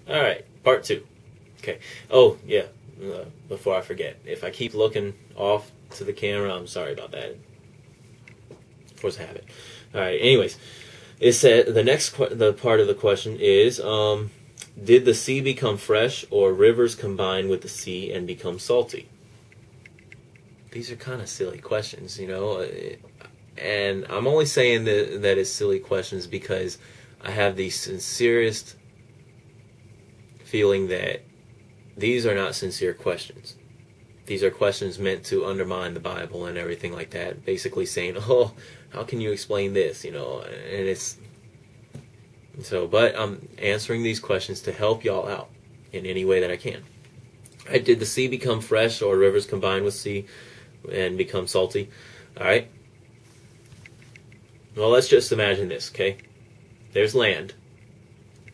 All right, part 2. Okay. Oh, yeah. Before I forget, if I keep looking off to the camera, I'm sorry about that. Force habit. All right. Anyways, it said the part of the question is, did the sea become fresh, or rivers combine with the sea and become salty? These are kind of silly questions, you know. And I'm only saying that it's silly questions because I have the sincerest feeling that these are not sincere questions. These are questions meant to undermine the Bible and everything like that. Basically saying, oh, how can you explain this? You know, and it's... So, but I'm answering these questions to help y'all out in any way that I can. Right, did the sea become fresh, or rivers combine with sea and become salty? All right. Well, let's just imagine this, okay? There's land,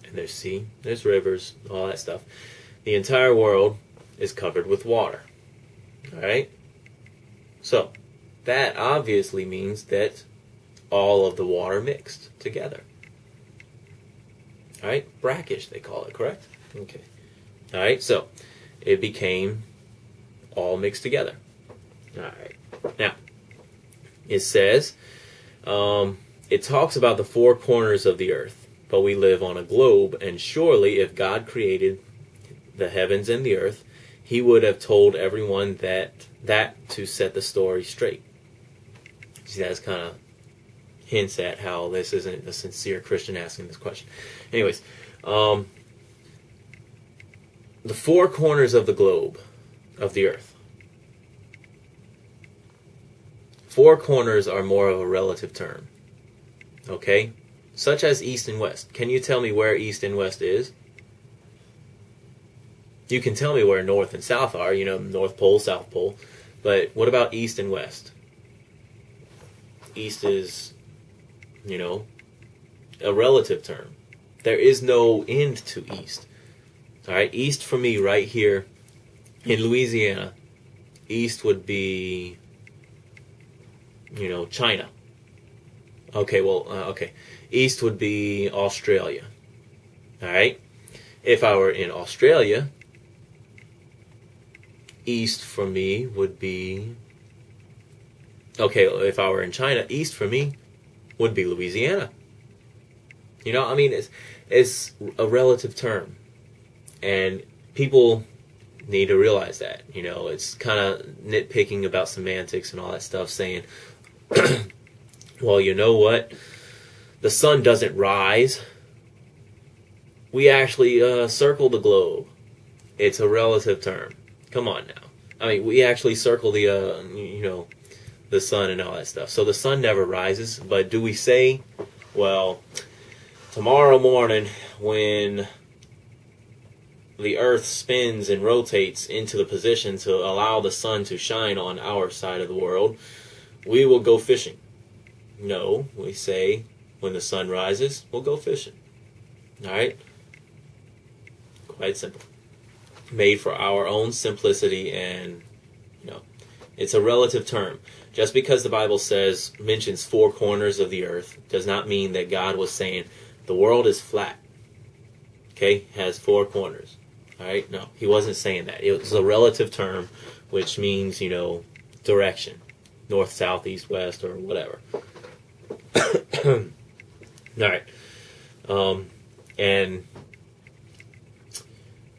and there's sea, there's rivers, all that stuff. The entire world is covered with water. All right? So, that obviously means that all of the water mixed together. All right? Brackish, they call it, correct? Okay. All right, so it became all mixed together. All right. Now, it says, it talks about the four corners of the earth, but we live on a globe, and surely if God created the heavens and the earth, he would have told everyone that to set the story straight. See, that's kind of hints at how this isn't a sincere Christian asking this question. Anyways, the four corners of the globe, of the earth. Four corners are more of a relative term. Okay? Such as east and west. Can you tell me where east and west is? You can tell me where north and south are, you know, North Pole, South Pole. But what about east and west? East is, you know, a relative term. There is no end to east. All right, east for me right here in Louisiana, east would be, you know, China. Okay, well, okay. East would be Australia. All right? If I were in Australia, east for me would be... Okay, if I were in China, east for me would be Louisiana. You know, I mean, it's a relative term. And people need to realize that. You know, it's kind of nitpicking about semantics and all that stuff, saying, well, you know what? The sun doesn't rise. We actually circle the globe. It's a relative term. Come on now. I mean, we actually circle the, you know, the sun and all that stuff. So the sun never rises. But do we say, well, tomorrow morning when the earth spins and rotates into the position to allow the sun to shine on our side of the world, we will go fishing? No, we say when the sun rises, we'll go fishing. All right? Quite simple. Made for our own simplicity, and, you know, it's a relative term. Just because the Bible mentions four corners of the earth does not mean that God was saying the world is flat. Okay? Has four corners. All right? No, he wasn't saying that. It was a relative term, which means, you know, direction. North, south, east, west, or whatever. All right. And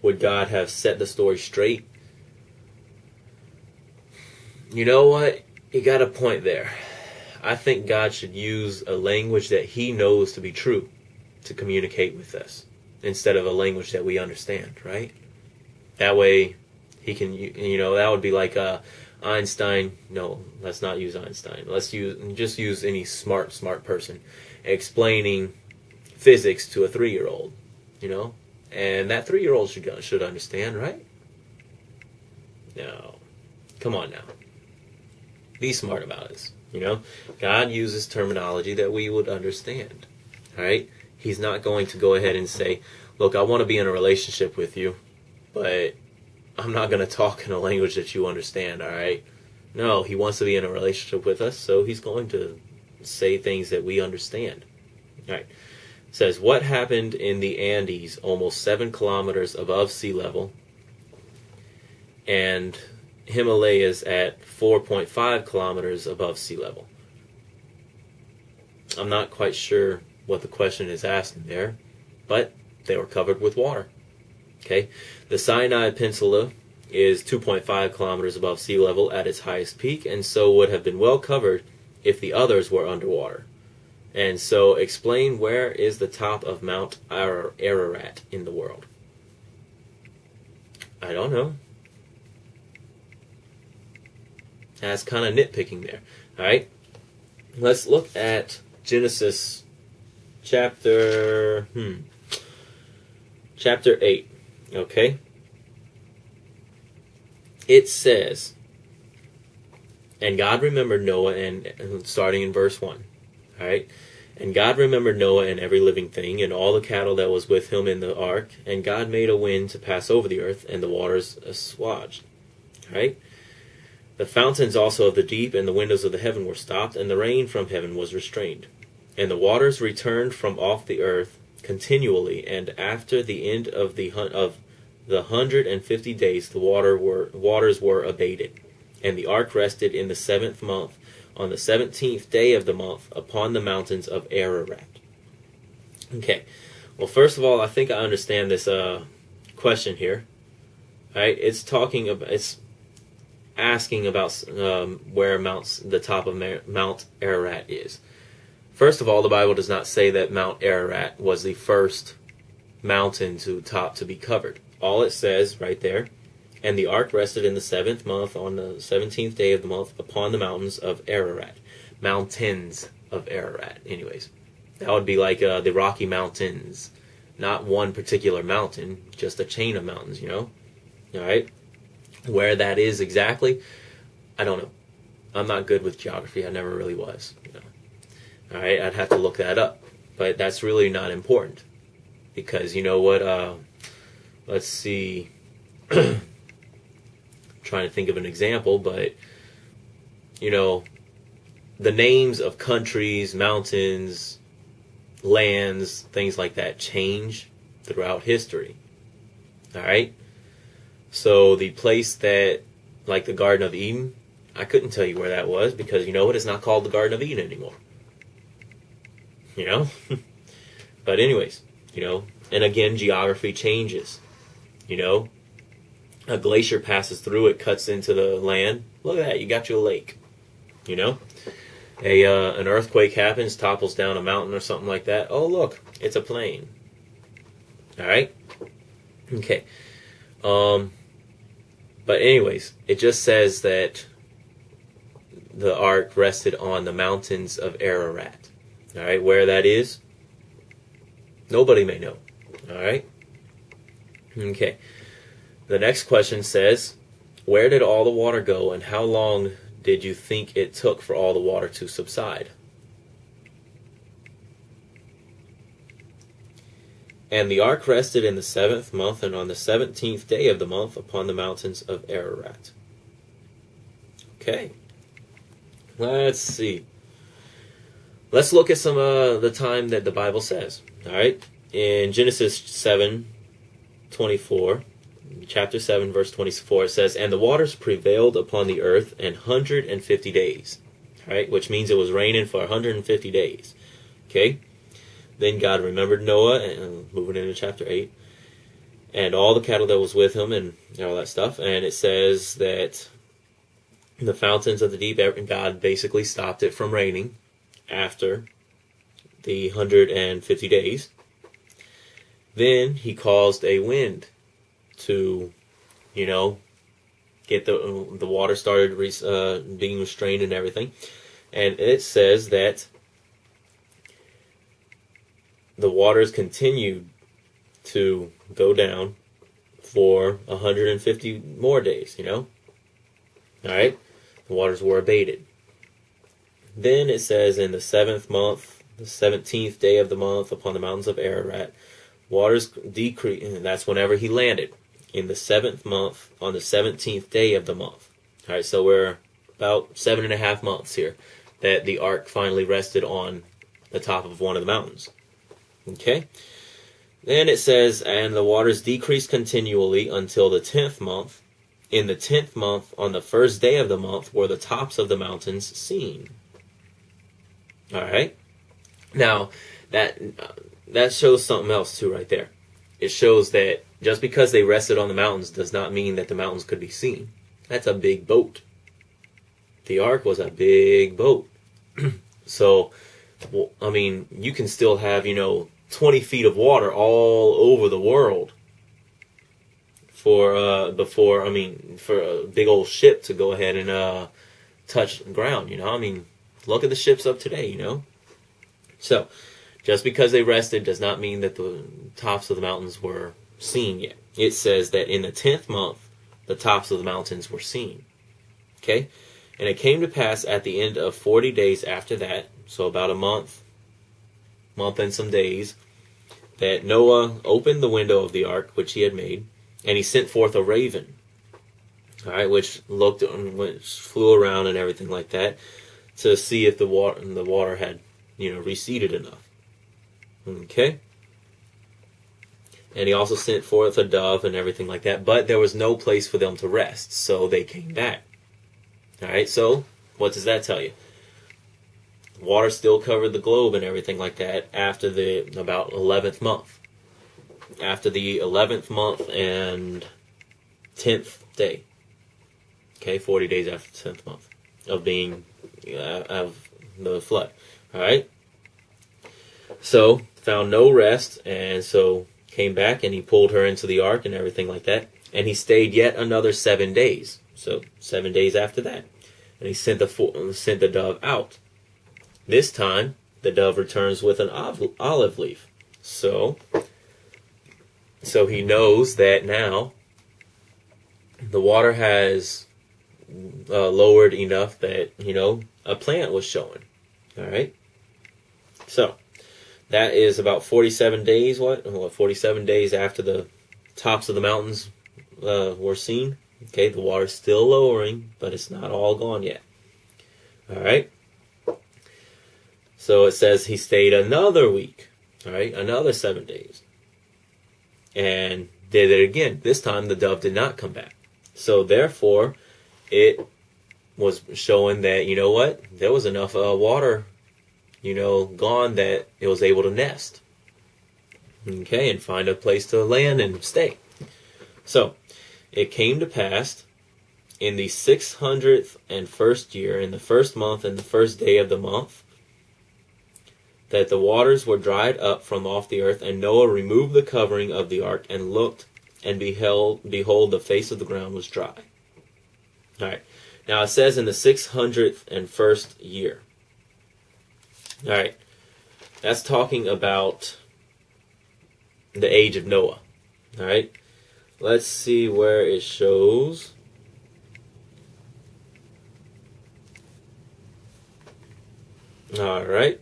would God have set the story straight? You know what? You got a point there. I think God should use a language that he knows to be true to communicate with us, instead of a language that we understand, right? That way he can, you know, that would be like Einstein. No, let's not use Einstein. Let's just use any smart person explaining physics to a 3-year-old, you know? And that 3-year-old should understand, right? No. Come on now. Be smart about this, you know? God uses terminology that we would understand, all right? He's not going to go ahead and say, look, I want to be in a relationship with you, but I'm not going to talk in a language that you understand, all right? No, he wants to be in a relationship with us, so he's going to say things that we understand. All right. says, what happened in the Andes almost 7 kilometers above sea level and Himalayas at 4.5 kilometers above sea level? I'm not quite sure what the question is asking there, but they were covered with water. Okay, the Sinai Peninsula is 2.5 kilometers above sea level at its highest peak, and so would have been well covered if the others were underwater. And so explain, where is the top of Mount Ararat in the world? I don't know. That's kind of nitpicking there. All right, let's look at Genesis chapter 8. Okay, it says, and God remembered Noah, and starting in verse 1. All right, and God remembered Noah and every living thing, and all the cattle that was with him in the ark. And God made a wind to pass over the earth, and the waters assuaged. All right. The fountains also of the deep and the windows of the heaven were stopped, and the rain from heaven was restrained. And the waters returned from off the earth continually, and after the end of the 150 days the waters were abated. And the ark rested in the 7th month, on the 17th day of the month, upon the mountains of Ararat. Okay, well, first of all, I think I understand this question here. All right, it's asking about where the top of Mount Ararat is. First of all, the Bible does not say that Mount Ararat was the first mountain to be covered. All it says right there, and the ark rested in the 7th month on the 17th day of the month upon the mountains of Ararat. Mountains of Ararat. Anyways, that would be like the Rocky Mountains. Not one particular mountain, just a chain of mountains, you know? All right? Where that is exactly, I don't know. I'm not good with geography. I never really was. You know. All right, I'd have to look that up. But that's really not important. Because, you know what, let's see. Trying to think of an example, but, you know, the names of countries, mountains, lands, things like that change throughout history. All right? So the place that, like the Garden of Eden, I couldn't tell you where that was because, you know what, it's not called the Garden of Eden anymore. You know? But anyways, you know, and again, geography changes. You know? A glacier passes through, it cuts into the land. Look at that, you got you a lake. You know? An earthquake happens, topples down a mountain or something like that. Oh, look, it's a plain. All right? Okay. But anyways, it just says that the ark rested on the mountains of Ararat. All right, where that is, nobody may know. All right? Okay. The next question says, where did all the water go, and how long did you think it took for all the water to subside? And the ark rested in the 7th month, and on the 17th day of the month upon the mountains of Ararat. Okay. Let's see. Let's look at some of the time that the Bible says. All right. In Genesis 7:24, chapter 7, verse 24, it says, and the waters prevailed upon the earth 150 days. All right, which means it was raining for 150 days. Okay. Then God remembered Noah, and moving into chapter 8, and all the cattle that was with him, and all that stuff. And it says that the fountains of the deep, God basically stopped it from raining after the 150 days. Then he caused a wind to, you know, get the water started being restrained and everything. And it says that the waters continued to go down for 150 more days, you know? All right? The waters were abated. Then it says in the 7th month, the 17th day of the month, upon the mountains of Ararat, waters decreased, and that's whenever he landed, in the 7th month, on the 17th day of the month. All right, so we're about 7.5 months here that the ark finally rested on the top of one of the mountains. Okay? Then it says, and the waters decreased continually until the 10th month. In the 10th month, on the first day of the month, were the tops of the mountains seen. All right? Now, that shows something else too right there. It shows that just because they rested on the mountains does not mean that the mountains could be seen. That's a big boat. The ark was a big boat. So, I mean, you can still have, 20 feet of water all over the world for a big old ship to go ahead and touch ground, I mean, look at the ships of today, So, just because they rested does not mean that the tops of the mountains were seen yet. It says that in the 10th month, the tops of the mountains were seen. Okay? And it came to pass at the end of 40 days after that, so about a month and some days, that Noah opened the window of the ark which he had made, and he sent forth a raven, all right, which flew around and everything like that, to see if the water had, receded enough. Okay? And he also sent forth a dove and everything like that, but there was no place for them to rest, so they came back. All right, so what does that tell you? Water still covered the globe and everything like that after the about 11th month. After the 11th month and 10th day. Okay, 40 days after the 10th month of being of the flood. All right. So found no rest, and so came back and he pulled her into the ark and everything like that, and he stayed yet another 7 days. So 7 days after that, and he sent the dove out. This time, the dove returns with an olive leaf. So he knows that now the water has lowered enough that, a plant was showing. All right? So, that is about 47 days, 47 days after the tops of the mountains were seen. Okay, the water's still lowering, but it's not all gone yet. All right? So it says he stayed another week, all right, another 7 days, and did it again. This time the dove did not come back. So therefore, it was showing that, there was enough water, gone that it was able to nest, okay, and find a place to land and stay. So it came to pass in the 601st year, in the first month and the first day of the month, that the waters were dried up from off the earth, and Noah removed the covering of the ark, and looked, and behold, the face of the ground was dry. All right. Now it says in the 601st year. All right. That's talking about the age of Noah. All right. Let's see where it shows. All right.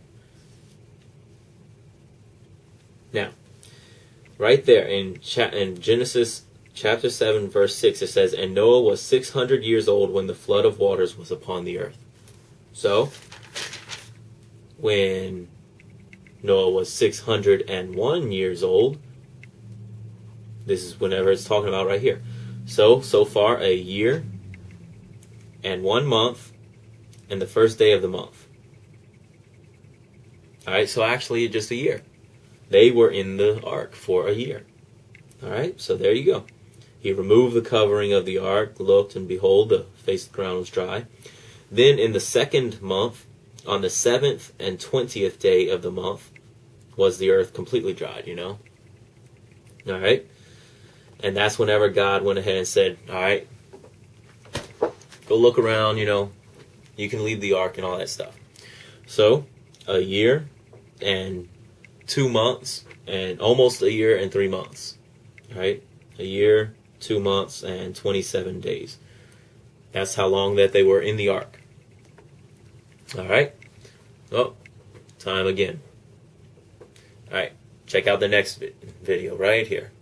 Now, right there in Genesis chapter 7, verse 6, it says, and Noah was 600 years old when the flood of waters was upon the earth. So, when Noah was 601 years old, this is whenever it's talking about right here. So far, a year and 1 month and the first day of the month. All right, so actually just a year. They were in the ark for a year. All right, so there you go. He removed the covering of the ark, looked, and behold, the face of the ground was dry. Then in the 2nd month, on the 7th and 20th day of the month, was the earth completely dried, All right? And that's whenever God went ahead and said, all right, go look around, you can leave the ark and all that stuff. So, a year and 2 months, and almost a year and 3 months. Right? A year, 2 months, and 27 days. That's how long that they were in the ark. Alright? Oh, time again. Alright, check out the next video right here.